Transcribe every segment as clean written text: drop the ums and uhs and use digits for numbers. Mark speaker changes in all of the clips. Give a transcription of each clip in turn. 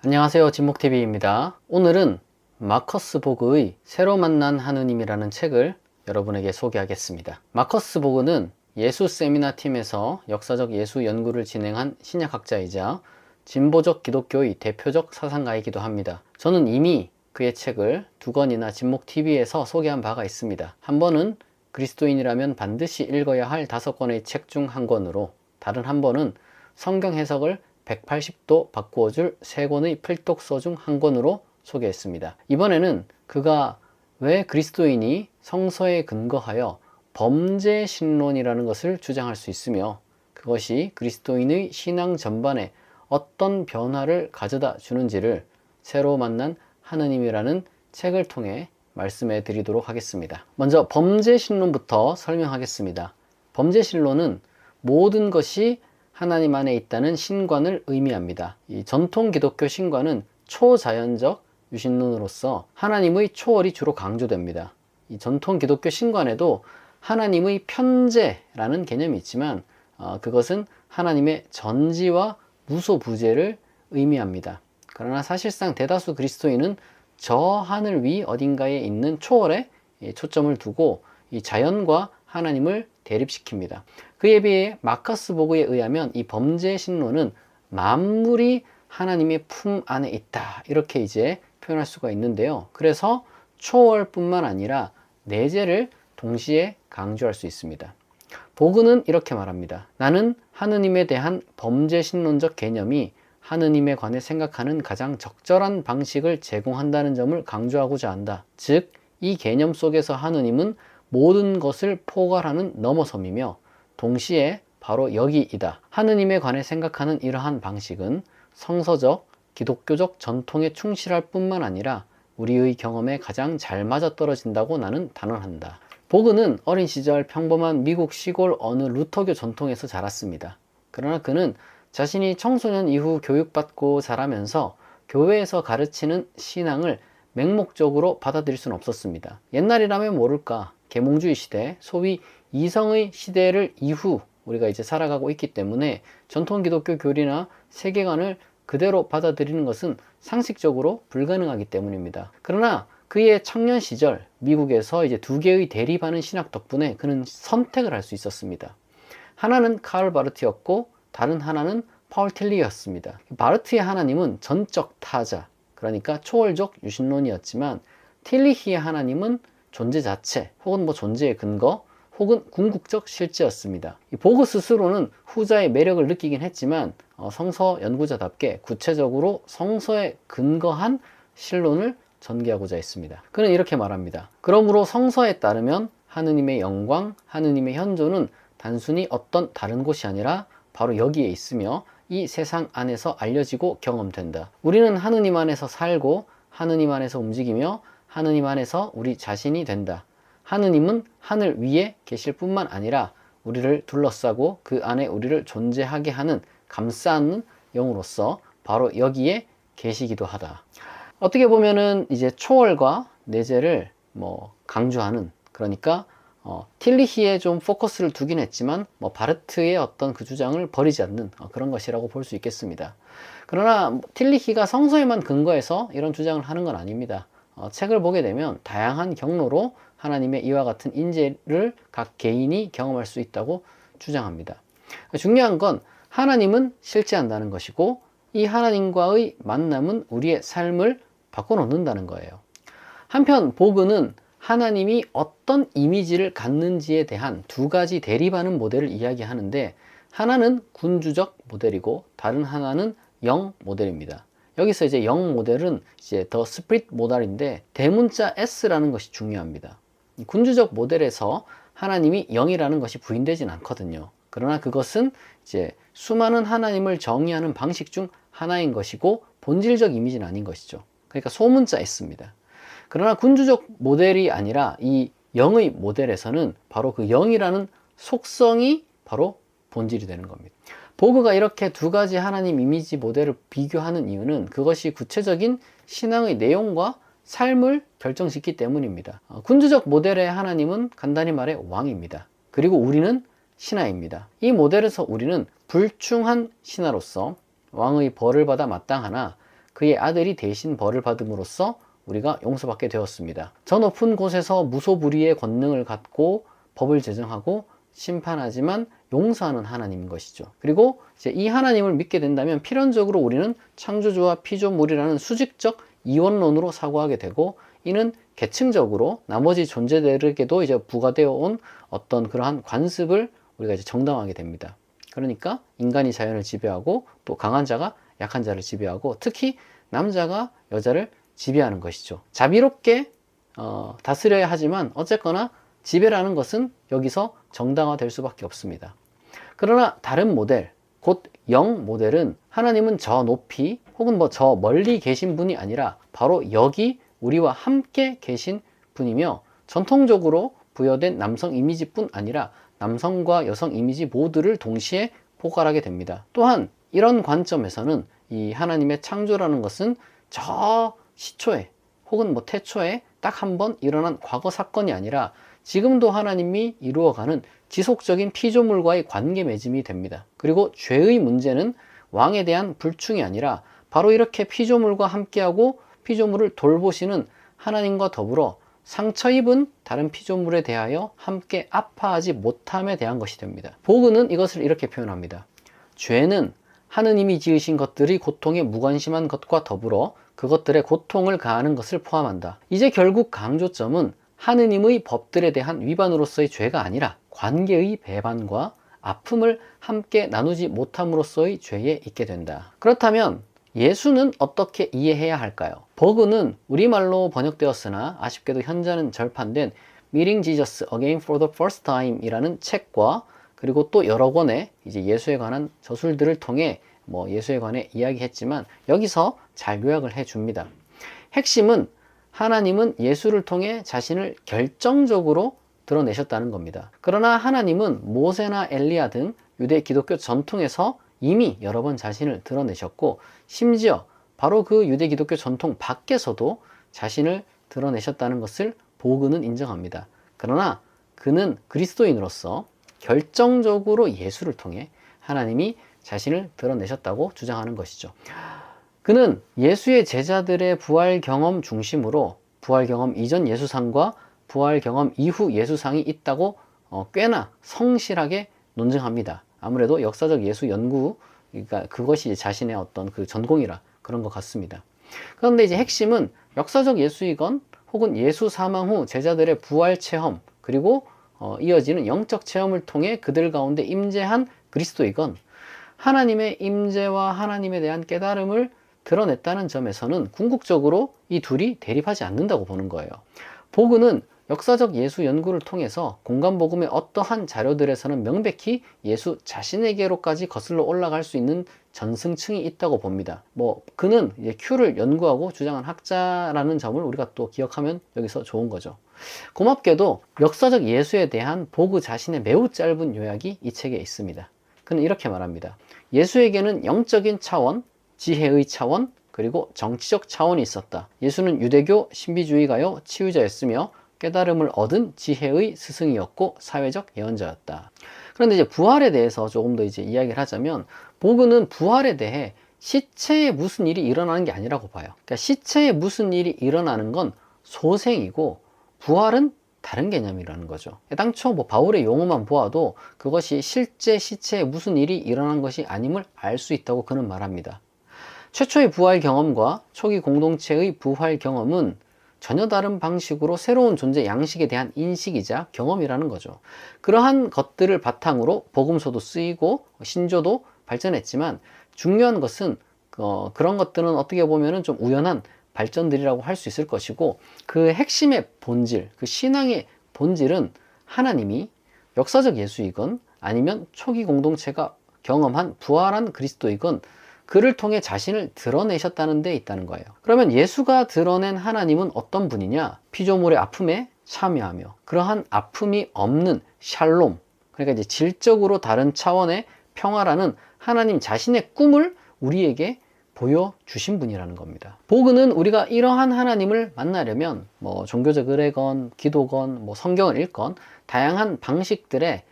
Speaker 1: 안녕하세요, 진목TV입니다. 오늘은 마커스 보그의 새로 만난 하느님이라는 책을 여러분에게 소개하겠습니다. 마커스 보그는 예수 세미나 팀에서 역사적 예수 연구를 진행한 신약학자이자 진보적 기독교의 대표적 사상가이기도 합니다. 저는 이미 그의 책을 2권이나 진목TV에서 소개한 바가 있습니다. 한 번은 그리스도인이라면 반드시 읽어야 할 5권의 책 중 한 권으로, 다른 한 번은 성경 해석을 180도 바꾸어줄 3권의 필독서 중 한 권으로 소개했습니다. 이번에는 그가 왜 그리스도인이 성서에 근거하여 범죄 신론이라는 것을 주장할 수 있으며 그것이 그리스도인의 신앙 전반에 어떤 변화를 가져다 주는지를 새로 만난 하느님이라는 책을 통해 말씀해 드리도록 하겠습니다. 먼저 범죄 신론부터 설명하겠습니다. 범죄 신론은 모든 것이 하나님 안에 있다는 신관을 의미합니다. 이 전통 기독교 신관은 초자연적 유신론으로서 하나님의 초월이 주로 강조됩니다. 이 전통 기독교 신관에도 하나님의 편재라는 개념이 있지만 그것은 하나님의 전지와 무소부재를 의미합니다. 그러나 사실상 대다수 그리스도인은 저 하늘 위 어딘가에 있는 초월에 초점을 두고 이 자연과 하나님을 대립시킵니다. 그에 비해 마커스 보그에 의하면 이 범죄 신론은 만물이 하나님의 품 안에 있다, 이렇게 이제 표현할 수가 있는데요. 그래서 초월뿐만 아니라 내재를 동시에 강조할 수 있습니다. 보그는 이렇게 말합니다. 나는 하느님에 대한 범죄 신론적 개념이 하느님에 관해 생각하는 가장 적절한 방식을 제공한다는 점을 강조하고자 한다. 즉, 이 개념 속에서 하느님은 모든 것을 포괄하는 넘어섬이며 동시에 바로 여기이다. 하느님에 관해 생각하는 이러한 방식은 성서적, 기독교적 전통에 충실할 뿐만 아니라 우리의 경험에 가장 잘 맞아떨어진다고 나는 단언한다. 보그는 어린 시절 평범한 미국 시골 어느 루터교 전통에서 자랐습니다. 그러나 그는 자신이 청소년 이후 교육받고 자라면서 교회에서 가르치는 신앙을 맹목적으로 받아들일 수는 없었습니다. 옛날이라면 모를까, 계몽주의 시대, 소위 이성의 시대를 이후 우리가 이제 살아가고 있기 때문에 전통 기독교 교리나 세계관을 그대로 받아들이는 것은 상식적으로 불가능하기 때문입니다. 그러나 그의 청년 시절 미국에서 이제 2개의 대립하는 신학 덕분에 그는 선택을 할 수 있었습니다. 하나는 카를 바르트였고 다른 하나는 파울 틸리였습니다. 바르트의 하나님은 전적 타자, 그러니까 초월적 유신론이었지만 틸리히의 하나님은 존재 자체 혹은 존재의 근거 혹은 궁극적 실제였습니다. 보그 스스로는 후자의 매력을 느끼긴 했지만 성서 연구자답게 구체적으로 성서에 근거한 신론을 전개하고자 했습니다. 그는 이렇게 말합니다. 그러므로 성서에 따르면 하느님의 영광, 하느님의 현존은 단순히 어떤 다른 곳이 아니라 바로 여기에 있으며 이 세상 안에서 알려지고 경험된다. 우리는 하느님 안에서 살고 하느님 안에서 움직이며 하느님 안에서 우리 자신이 된다. 하느님은 하늘 위에 계실 뿐만 아니라 우리를 둘러싸고 그 안에 우리를 존재하게 하는 감싸는 영으로서 바로 여기에 계시기도 하다. 어떻게 보면은 이제 초월과 내재를 강조하는, 그러니까 틸리히에 좀 포커스를 두긴 했지만 바르트의 어떤 그 주장을 버리지 않는 그런 것이라고 볼 수 있겠습니다. 그러나 틸리히가 성서에만 근거해서 이런 주장을 하는 건 아닙니다. 책을 보게 되면 다양한 경로로 하나님의 이와 같은 인재를 각 개인이 경험할 수 있다고 주장합니다. 중요한 건 하나님은 실제한다는 것이고 이 하나님과의 만남은 우리의 삶을 바꿔놓는다는 거예요. 한편 보그는 하나님이 어떤 이미지를 갖는지에 대한 2가지 대립하는 모델을 이야기하는데 하나는 군주적 모델이고 다른 하나는 영 모델입니다. 여기서 이제 영 모델은 이제 더 스피릿 모델인데 대문자 S라는 것이 중요합니다. 군주적 모델에서 하나님이 영이라는 것이 부인되진 않거든요. 그러나 그것은 이제 수많은 하나님을 정의하는 방식 중 하나인 것이고 본질적 이미지는 아닌 것이죠. 그러니까 소문자 S입니다. 그러나 군주적 모델이 아니라 이 영의 모델에서는 바로 그 영이라는 속성이 바로 본질이 되는 겁니다. 보그가 이렇게 2가지 하나님 이미지 모델을 비교하는 이유는 그것이 구체적인 신앙의 내용과 삶을 결정짓기 때문입니다. 군주적 모델의 하나님은 간단히 말해 왕입니다. 그리고 우리는 신하입니다. 이 모델에서 우리는 불충한 신하로서 왕의 벌을 받아 마땅하나 그의 아들이 대신 벌을 받음으로써 우리가 용서받게 되었습니다. 저 높은 곳에서 무소불위의 권능을 갖고 법을 제정하고 심판하지만 용서하는 하나님인 것이죠. 그리고 이제 이 하나님을 믿게 된다면 필연적으로 우리는 창조주와 피조물이라는 수직적 이원론으로 사고하게 되고, 이는 계층적으로 나머지 존재들에게도 이제 부과되어 온 어떤 그러한 관습을 우리가 이제 정당하게 됩니다. 그러니까 인간이 자연을 지배하고 또 강한 자가 약한 자를 지배하고 특히 남자가 여자를 지배하는 것이죠. 자비롭게 다스려야 하지만 어쨌거나 지배라는 것은 여기서 정당화될 수밖에 없습니다. 그러나 다른 모델, 곧 영 모델은 하나님은 저 높이 혹은 뭐 저 멀리 계신 분이 아니라 바로 여기 우리와 함께 계신 분이며, 전통적으로 부여된 남성 이미지뿐 아니라 남성과 여성 이미지 모두를 동시에 포괄하게 됩니다. 또한 이런 관점에서는 이 하나님의 창조라는 것은 저 시초에 혹은 뭐 태초에 딱 한 번 일어난 과거 사건이 아니라 지금도 하나님이 이루어가는 지속적인 피조물과의 관계 맺음이 됩니다. 그리고 죄의 문제는 왕에 대한 불충이 아니라 바로 이렇게 피조물과 함께하고 피조물을 돌보시는 하나님과 더불어 상처 입은 다른 피조물에 대하여 함께 아파하지 못함에 대한 것이 됩니다. 보그는 이것을 이렇게 표현합니다. 죄는 하느님이 지으신 것들이 고통에 무관심한 것과 더불어 그것들의 고통을 가하는 것을 포함한다. 이제 결국 강조점은 하느님의 법들에 대한 위반으로서의 죄가 아니라 관계의 배반과 아픔을 함께 나누지 못함으로써의 죄에 있게 된다. 그렇다면 예수는 어떻게 이해해야 할까요? 버그는 우리말로 번역되었으나 아쉽게도 현재는 절판된 Meeting Jesus Again for the First Time 이라는 책과 그리고 또 여러 권의 이제 예수에 관한 저술들을 통해 뭐 예수에 관해 이야기했지만 여기서 잘 요약을 해줍니다. 핵심은 하나님은 예수를 통해 자신을 결정적으로 드러내셨다는 겁니다. 그러나 하나님은 모세나 엘리야 등 유대 기독교 전통에서 이미 여러 번 자신을 드러내셨고, 심지어 바로 그 유대 기독교 전통 밖에서도 자신을 드러내셨다는 것을 보그는 인정합니다. 그러나 그는 그리스도인으로서 결정적으로 예수를 통해 하나님이 자신을 드러내셨다고 주장하는 것이죠. 그는 예수의 제자들의 부활 경험 중심으로 부활 경험 이전 예수상과 부활 경험 이후 예수상이 있다고 꽤나 성실하게 논증합니다. 아무래도 역사적 예수 연구, 그러니까 그것이 자신의 어떤 그 전공이라 그런 것 같습니다. 그런데 이제 핵심은 역사적 예수이건 혹은 예수 사망 후 제자들의 부활 체험, 그리고 이어지는 영적 체험을 통해 그들 가운데 임재한 그리스도이건 하나님의 임재와 하나님에 대한 깨달음을 드러냈다는 점에서는 궁극적으로 이 둘이 대립하지 않는다고 보는 거예요. 보그는 역사적 예수 연구를 통해서 공간복음의 어떠한 자료들에서는 명백히 예수 자신에게로까지 거슬러 올라갈 수 있는 전승층이 있다고 봅니다. 그는 이제 큐를 연구하고 주장한 학자라는 점을 우리가 또 기억하면 여기서 좋은 거죠. 고맙게도 역사적 예수에 대한 보그 자신의 매우 짧은 요약이 이 책에 있습니다. 그는 이렇게 말합니다. 예수에게는 영적인 차원, 지혜의 차원, 그리고 정치적 차원이 있었다. 예수는 유대교 신비주의가요 치유자였으며 깨달음을 얻은 지혜의 스승이었고 사회적 예언자였다. 그런데 이제 부활에 대해서 조금 더 이제 이야기를 하자면, 보그는 부활에 대해 시체에 무슨 일이 일어나는 게 아니라고 봐요. 그러니까 시체에 무슨 일이 일어나는 건 소생이고 부활은 다른 개념이라는 거죠. 당초 바울의 용어만 보아도 그것이 실제 시체에 무슨 일이 일어난 것이 아님을 알 수 있다고 그는 말합니다. 최초의 부활 경험과 초기 공동체의 부활 경험은 전혀 다른 방식으로 새로운 존재 양식에 대한 인식이자 경험이라는 거죠. 그러한 것들을 바탕으로 복음서도 쓰이고 신조도 발전했지만 중요한 것은 그런 것들은 어떻게 보면 좀 우연한 발전들이라고 할 수 있을 것이고, 그 핵심의 본질, 그 신앙의 본질은 하나님이 역사적 예수이건 아니면 초기 공동체가 경험한 부활한 그리스도이건 그를 통해 자신을 드러내셨다는 데 있다는 거예요. 그러면 예수가 드러낸 하나님은 어떤 분이냐? 피조물의 아픔에 참여하며 그러한 아픔이 없는 샬롬, 그러니까 이제 질적으로 다른 차원의 평화라는 하나님 자신의 꿈을 우리에게 보여주신 분이라는 겁니다. 보그는 우리가 이러한 하나님을 만나려면 종교적 의례건 기도건 성경을 읽건 다양한 방식들의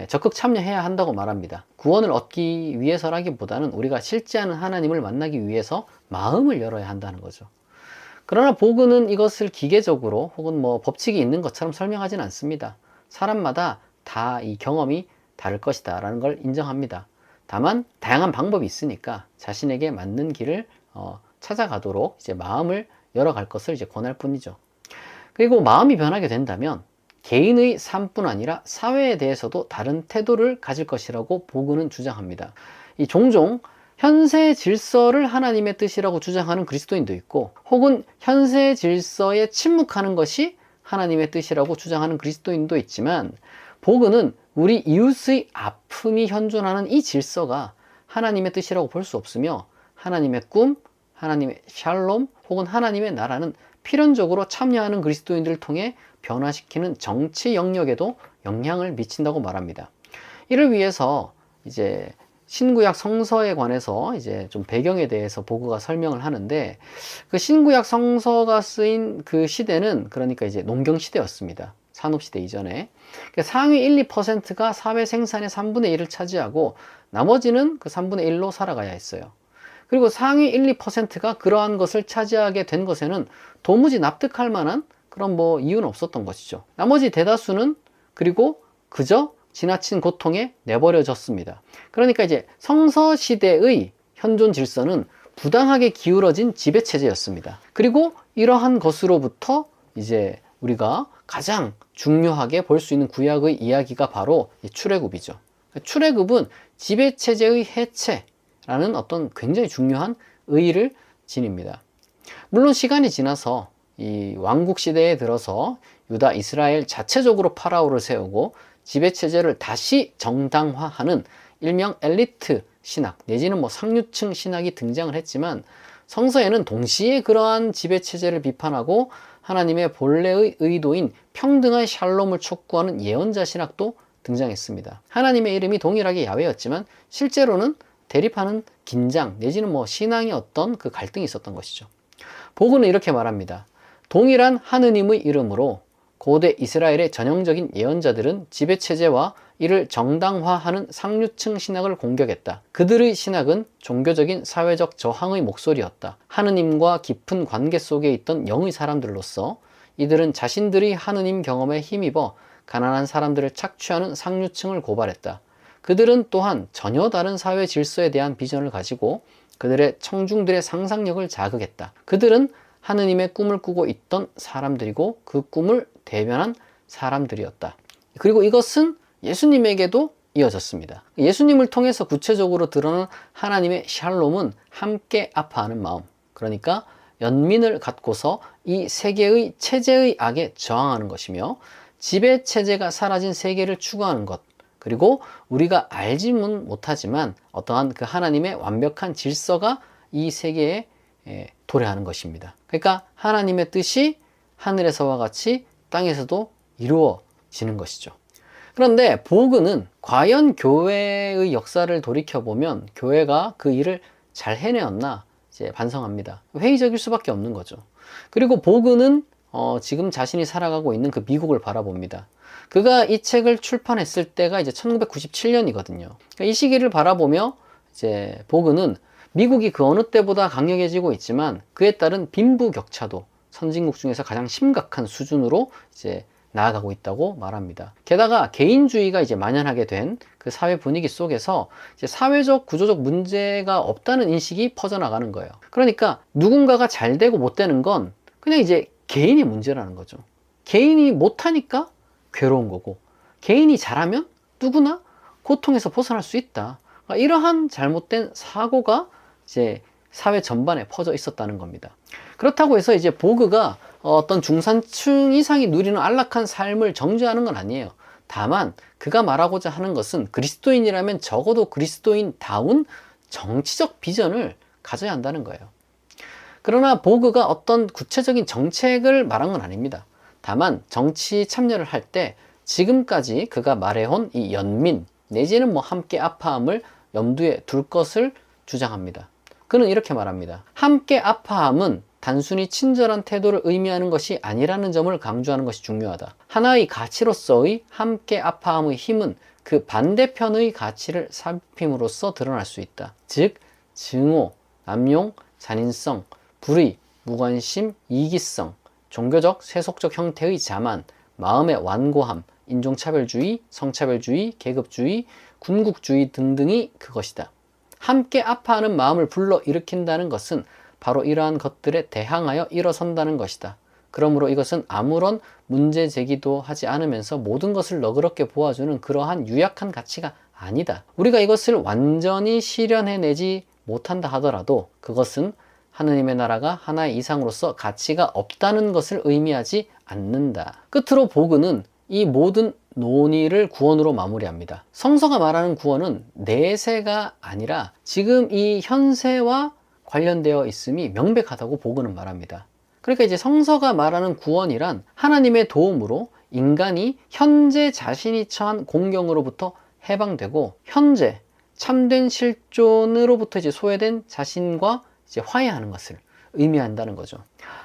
Speaker 1: 적극 참여해야 한다고 말합니다. 구원을 얻기 위해서라기보다는 우리가 실제하는 하나님을 만나기 위해서 마음을 열어야 한다는 거죠. 그러나 복음은 이것을 기계적으로 혹은 뭐 법칙이 있는 것처럼 설명하지는 않습니다. 사람마다 다 이 경험이 다를 것이다 라는 걸 인정합니다. 다만 다양한 방법이 있으니까 자신에게 맞는 길을 찾아가도록 이제 마음을 열어갈 것을 이제 권할 뿐이죠. 그리고 마음이 변하게 된다면 개인의 삶뿐 아니라 사회에 대해서도 다른 태도를 가질 것이라고 복음은 주장합니다. 이 종종 현세 질서를 하나님의 뜻이라고 주장하는 그리스도인도 있고, 혹은 현세 질서에 침묵하는 것이 하나님의 뜻이라고 주장하는 그리스도인도 있지만, 복음은 우리 이웃의 아픔이 현존하는 이 질서가 하나님의 뜻이라고 볼 수 없으며, 하나님의 꿈, 하나님의 샬롬 혹은 하나님의 나라는 필연적으로 참여하는 그리스도인들을 통해 변화시키는 정치 영역에도 영향을 미친다고 말합니다. 이를 위해서 이제 신구약 성서에 관해서 이제 좀 배경에 대해서 보그가 설명을 하는데, 그 신구약 성서가 쓰인 그 시대는 그러니까 이제 농경 시대였습니다. 산업 시대 이전에. 상위 1, 2%가 사회 생산의 3분의 1을 차지하고 나머지는 그 3분의 1로 살아가야 했어요. 그리고 상위 1, 2%가 그러한 것을 차지하게 된 것에는 도무지 납득할 만한 그런 뭐 이유는 없었던 것이죠. 나머지 대다수는 그리고 그저 지나친 고통에 내버려졌습니다. 그러니까 이제 성서 시대의 현존 질서는 부당하게 기울어진 지배체제였습니다. 그리고 이러한 것으로부터 이제 우리가 가장 중요하게 볼 수 있는 구약의 이야기가 바로 출애굽이죠. 출애굽은 지배체제의 해체라는 어떤 굉장히 중요한 의의를 지닙니다. 물론 시간이 지나서 이 왕국 시대에 들어서 유다, 이스라엘 자체적으로 파라오를 세우고 지배체제를 다시 정당화하는 일명 엘리트 신학 내지는 뭐 상류층 신학이 등장을 했지만, 성서에는 동시에 그러한 지배체제를 비판하고 하나님의 본래의 의도인 평등한 샬롬을 촉구하는 예언자 신학도 등장했습니다. 하나님의 이름이 동일하게 야훼였지만 실제로는 대립하는 긴장 내지는 뭐 신앙의 어떤 그 갈등이 있었던 것이죠. 복음은 이렇게 말합니다. 동일한 하느님의 이름으로 고대 이스라엘의 전형적인 예언자들은 지배체제와 이를 정당화하는 상류층 신학을 공격했다. 그들의 신학은 종교적인 사회적 저항의 목소리였다. 하느님과 깊은 관계 속에 있던 영의 사람들로서 이들은 자신들의 하느님 경험에 힘입어 가난한 사람들을 착취하는 상류층을 고발했다. 그들은 또한 전혀 다른 사회 질서에 대한 비전을 가지고 그들의 청중들의 상상력을 자극했다. 그들은 하느님의 꿈을 꾸고 있던 사람들이고 그 꿈을 대변한 사람들이었다. 그리고 이것은 예수님에게도 이어졌습니다. 예수님을 통해서 구체적으로 드러난 하나님의 샬롬은 함께 아파하는 마음, 그러니까 연민을 갖고서 이 세계의 체제의 악에 저항하는 것이며, 지배체제가 사라진 세계를 추구하는 것, 그리고 우리가 알지는 못하지만 어떠한 그 하나님의 완벽한 질서가 이 세계에 도래하는 것입니다. 그러니까 하나님의 뜻이 하늘에서와 같이 땅에서도 이루어지는 것이죠. 그런데 복음은 과연 교회의 역사를 돌이켜보면 교회가 그 일을 잘 해내었나 이제 반성합니다. 회의적일 수밖에 없는 거죠. 그리고 복음은 지금 자신이 살아가고 있는 그 미국을 바라봅니다. 그가 이 책을 출판했을 때가 이제 1997년이거든요. 그러니까 이 시기를 바라보며 이제 복음은 미국이 그 어느 때보다 강력해지고 있지만 그에 따른 빈부격차도 선진국 중에서 가장 심각한 수준으로 이제 나아가고 있다고 말합니다. 게다가 개인주의가 이제 만연하게 된 그 사회 분위기 속에서 이제 사회적 구조적 문제가 없다는 인식이 퍼져나가는 거예요. 그러니까 누군가가 잘 되고 못 되는 건 그냥 이제 개인의 문제라는 거죠. 개인이 못하니까 괴로운 거고, 개인이 잘하면 누구나 고통에서 벗어날 수 있다. 그러니까 이러한 잘못된 사고가 이제 사회 전반에 퍼져 있었다는 겁니다. 그렇다고 해서 이제 보그가 어떤 중산층 이상이 누리는 안락한 삶을 정죄하는 건 아니에요. 다만 그가 말하고자 하는 것은 그리스도인이라면 적어도 그리스도인다운 정치적 비전을 가져야 한다는 거예요. 그러나 보그가 어떤 구체적인 정책을 말한 건 아닙니다. 다만 정치 참여를 할 때 지금까지 그가 말해온 이 연민 내지는 뭐 함께 아파함을 염두에 둘 것을 주장합니다. 그는 이렇게 말합니다. 함께 아파함은 단순히 친절한 태도를 의미하는 것이 아니라는 점을 강조하는 것이 중요하다. 하나의 가치로서의 함께 아파함의 힘은 그 반대편의 가치를 살핌으로써 드러날 수 있다. 즉, 증오, 남용, 잔인성, 불의, 무관심, 이기성, 종교적, 세속적 형태의 자만, 마음의 완고함, 인종차별주의, 성차별주의, 계급주의, 군국주의 등등이 그것이다. 함께 아파하는 마음을 불러일으킨다는 것은 바로 이러한 것들에 대항하여 일어선다는 것이다. 그러므로 이것은 아무런 문제 제기도 하지 않으면서 모든 것을 너그럽게 보아주는 그러한 유약한 가치가 아니다. 우리가 이것을 완전히 실현해내지 못한다 하더라도 그것은 하느님의 나라가 하나의 이상으로서 가치가 없다는 것을 의미하지 않는다. 끝으로 보그는 이 모든 논의를 구원으로 마무리합니다. 성서가 말하는 구원은 내세가 아니라 지금 이 현세와 관련되어 있음이 명백하다고 보그는 말합니다. 그러니까 이제 성서가 말하는 구원이란 하나님의 도움으로 인간이 현재 자신이 처한 공경으로부터 해방되고 현재 참된 실존으로부터 이제 소외된 자신과 이제 화해하는 것을 의미한다는 거죠.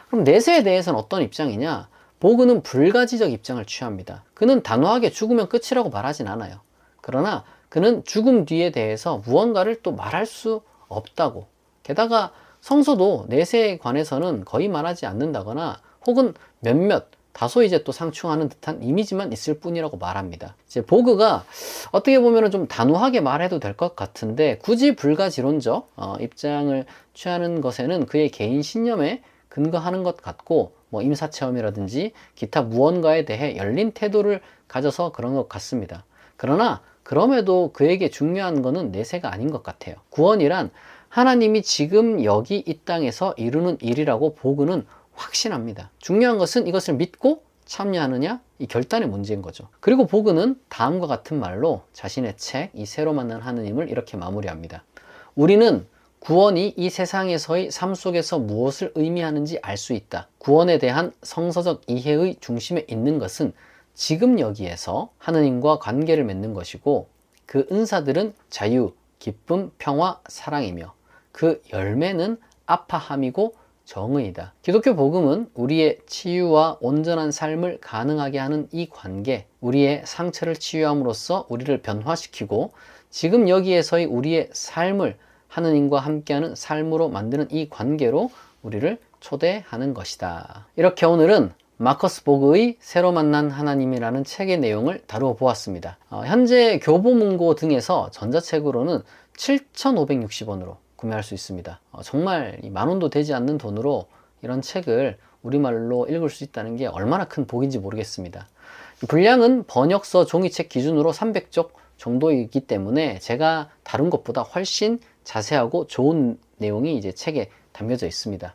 Speaker 1: 그럼 내세에 대해서는 어떤 입장이냐? 보그는 불가지적 입장을 취합니다. 그는 단호하게 죽으면 끝이라고 말하진 않아요. 그러나 그는 죽음 뒤에 대해서 무언가를 또 말할 수 없다고. 게다가 성서도 내세에 관해서는 거의 말하지 않는다거나 혹은 몇몇 다소 이제 또 상충하는 듯한 이미지만 있을 뿐이라고 말합니다. 이제 보그가 어떻게 보면 좀 단호하게 말해도 될 것 같은데 굳이 불가지론적 입장을 취하는 것에는 그의 개인 신념에 근거하는 것 같고 뭐 임사체험이라든지 기타 무언가에 대해 열린 태도를 가져서 그런 것 같습니다. 그러나 그럼에도 그에게 중요한 것은 내세가 아닌 것 같아요. 구원이란 하나님이 지금 여기 이 땅에서 이루는 일이라고 보그는 확신합니다. 중요한 것은 이것을 믿고 참여하느냐, 이 결단의 문제인 거죠. 그리고 보그는 다음과 같은 말로 자신의 책, 이 새로 만난 하느님을 이렇게 마무리합니다. 우리는 구원이 이 세상에서의 삶 속에서 무엇을 의미하는지 알 수 있다. 구원에 대한 성서적 이해의 중심에 있는 것은 지금 여기에서 하느님과 관계를 맺는 것이고 그 은사들은 자유, 기쁨, 평화, 사랑이며 그 열매는 아파함이고 정의이다. 기독교 복음은 우리의 치유와 온전한 삶을 가능하게 하는 이 관계, 우리의 상처를 치유함으로써 우리를 변화시키고 지금 여기에서의 우리의 삶을 하느님과 함께하는 삶으로 만드는 이 관계로 우리를 초대하는 것이다. 이렇게 오늘은 마커스 보그의 새로 만난 하나님이라는 책의 내용을 다루어 보았습니다. 현재 교보문고 등에서 전자책으로는 7,560원으로 구매할 수 있습니다. 정말 만원도 되지 않는 돈으로 이런 책을 우리말로 읽을 수 있다는 게 얼마나 큰 복인지 모르겠습니다. 분량은 번역서 종이책 기준으로 300쪽 정도이기 때문에 제가 다룬 것보다 훨씬 자세하고 좋은 내용이 이제 책에 담겨져 있습니다.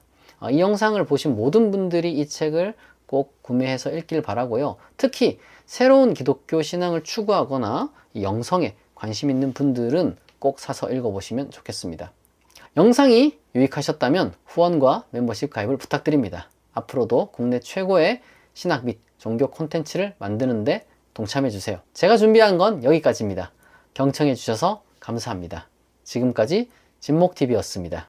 Speaker 1: 이 영상을 보신 모든 분들이 이 책을 꼭 구매해서 읽길 바라고요. 특히 새로운 기독교 신앙을 추구하거나 영성에 관심 있는 분들은 꼭 사서 읽어보시면 좋겠습니다. 영상이 유익하셨다면 후원과 멤버십 가입을 부탁드립니다. 앞으로도 국내 최고의 신학 및 종교 콘텐츠를 만드는데 동참해주세요. 제가 준비한 건 여기까지입니다. 경청해주셔서 감사합니다. 지금까지 진목TV였습니다.